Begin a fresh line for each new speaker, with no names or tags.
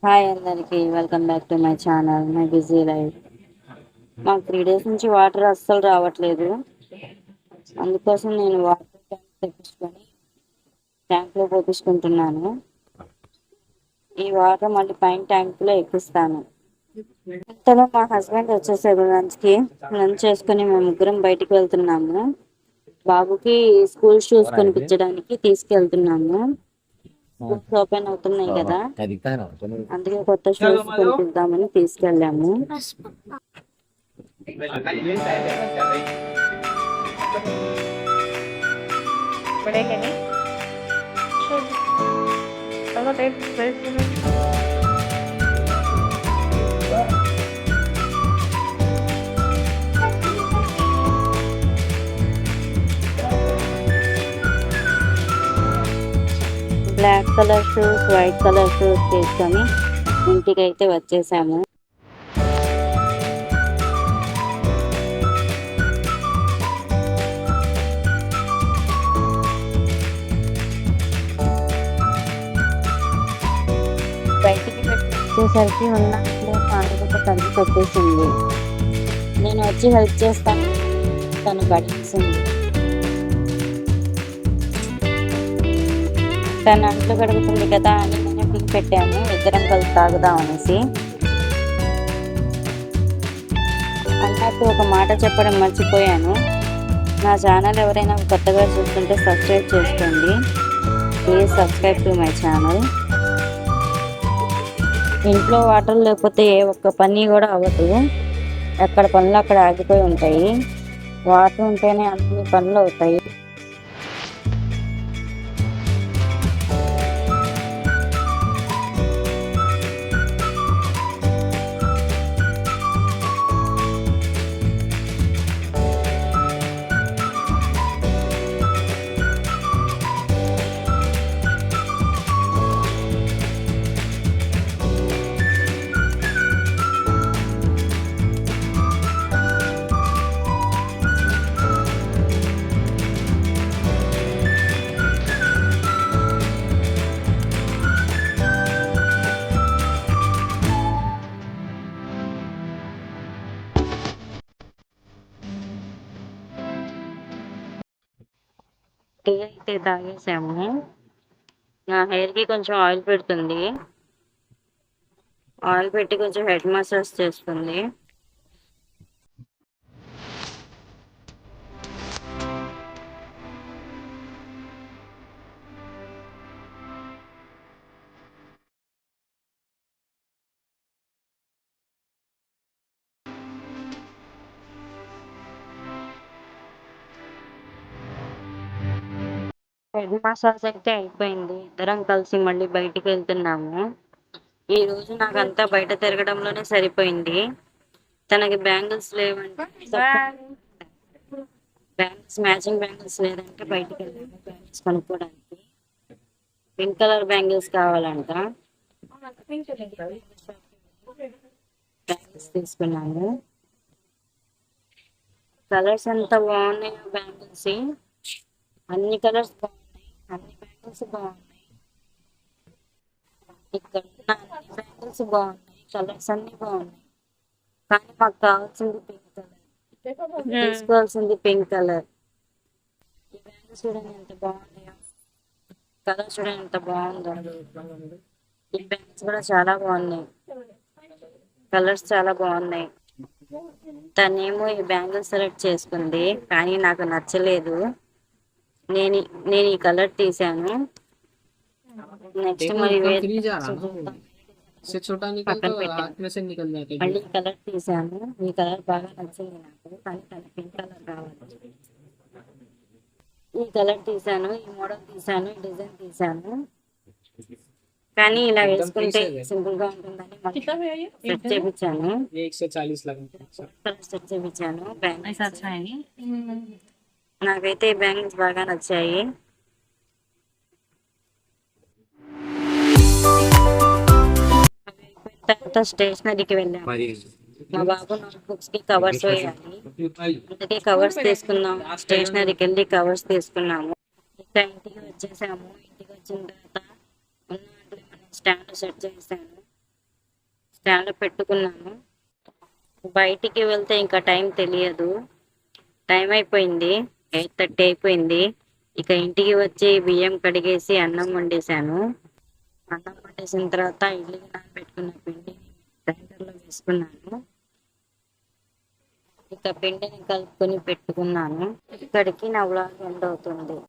Hi అందరికి, welcome back to my channel my busy life. మాకు 3 days నుంచి water అస్సలు రావట్లేదు. అందుకోసం నేను వాటర్ ట్యాంక్ తెప్పించుకొని ట్యాంక్లో పోపించుకుంటున్నాను. ఈ వాటర్ మళ్ళీ పైన ట్యాంక్లో ఎక్కిస్తాను. ఇంతలో మా హస్బెండ్ వచ్చేసారు లంచ్కి. లంచ్ చేసుకుని మేము ముగ్గురం బయటికి వెళ్తున్నాము. బాబుకి స్కూల్ షూస్ కొనిపించడానికి తీసుకెళ్తున్నాము. స్కూల్స్ ఓపెన్ అవుతున్నాయి కదా, అందుకే కొత్త షూస్ కొనిపిద్దామని తీసుకెళ్ళాము. Black colour shoes, white colour shoes తీసుకొని ఇంటికి అయితే వచ్చేసాము. బయటికి వచ్చేసరికి ఉన్న పాడుగట్ట కలిసి పెట్టేసింది. నేను వచ్చి హెల్ప్ చేస్తాను, తను గడిచింది. తను అంట్లు కడుగుతుంది కదా అని నేను టీ పెట్టాను, ఇద్దరం కలిసి తాగుదాం అనేసి. అన్నట్టు ఒక మాట చెప్పడం మర్చిపోయాను. నా ఛానల్ ఎవరైనా కొత్తగా చూస్తుంటే సబ్స్క్రైబ్ చేసుకోండి. Please subscribe to my channel. ఇంట్లో వాటర్ లేకపోతే ఏ ఒక్క పని కూడా అవ్వదు. ఎక్కడ పనులు అక్కడ ఆగిపోయి ఉంటాయి. వాటర్ ఉంటేనే అన్ని పనులు అవుతాయి. టీ అయితే తాగేసాము. నా హెయిర్కి కొంచెం ఆయిల్ పెడుతుంది. ఆయిల్ పెట్టి కొంచెం హెడ్ మసాజ్ చేస్తుంది. హెడ్ మసాజ్ అయితే అయిపోయింది. ఇద్దరం కలిసి మళ్ళీ బయటికి వెళ్తున్నాము. ఈ రోజు నాకంతా బయట తిరగడంలోనే సరిపోయింది. తనకి బ్యాంగిల్స్ లేవంటే, బ్యాంగిల్స్ మ్యాచింగ్ బ్యాంగిల్స్ లేదంటే బయటికి వెళ్ళాము బ్యాంగిల్స్ కొనుక్కోవడానికి. పింక్ కలర్ బ్యాంగిల్స్ కావాలంట. బ్యాంగిల్స్ తీసుకున్నాము. కలర్స్ ఎంత బాగున్నాయో బ్యాంగిల్స్, అన్ని కలర్స్ బాగున్నాయి, అన్ని బ్యాంగిల్స్ బాగున్నాయి. ఇక్కడ ఉన్న అన్ని బ్యాంగిల్స్ బాగున్నాయి, కలర్స్ అన్ని బాగున్నాయి. కానీ మాకు కావాల్సింది పింక్ కలర్, తీసుకోవాల్సింది పింక్ కలర్. ఈ బ్యాంగిల్స్ చూడండి ఎంత బాగున్నాయో, కలర్ చూడండి ఎంత బాగుందో. ఈ బ్యాంగిల్స్ కూడా చాలా బాగున్నాయి, కలర్స్ చాలా బాగున్నాయి. తనేమో ఈ బ్యాంగిల్స్ సెలెక్ట్ చేసుకుంది, కానీ నాకు నచ్చలేదు. నేను ఈ కలర్ తీసాను. నెక్స్ట్ మరి పక్కన పెట్టాను. మళ్ళీ కలర్ తీసాను. ఈ కలర్ బాగా నచ్చింది నాకు, కానీ తన పింక్ కలర్ కావాలి. ఈ కలర్ తీసాను, ఈ మోడల్ తీసాను, ఈ డిజైన్ తీసాను. కానీ ఇలా వేసుకుంటే సింపుల్ గా ఉంటుందని సెట్ చేయించాను. సెట్ చేయించాను. నాకైతే ఈ బ్యాంగిల్స్ బాగా నచ్చాయి. తర్వాత స్టేషనరీకి వెళ్ళాము. మా బాబు నోట్బుక్స్ కి కవర్స్ వేయాలి, అందుకే కవర్స్ తీసుకున్నాము. స్టేషనరీకి వెళ్ళి కవర్స్ తీసుకున్నాము. ఇంకా ఇంటికి వచ్చేసాము. ఇంటికి వచ్చిన తర్వాత ఉన్న స్టాండ్ సెట్ చేశాను. ఫ్యాన్లో పెట్టుకున్నాను. బయటికి వెళ్తే ఇంకా టైం తెలియదు. టైం అయిపోయింది, 8:30 అయిపోయింది. ఇక ఇంటికి వచ్చి బియ్యం కడిగేసి అన్నం వండేసాను. అన్నం వండేసిన తర్వాత ఇడ్లీకి నానబెట్టుకున్న పిండిని గ్రైండర్లో వేసుకున్నాను. ఇక పిండిని కలుపుకొని పెట్టుకున్నాను. ఇక్కడికి నా వ్లాగ్ ఎండ్ అవుతుంది.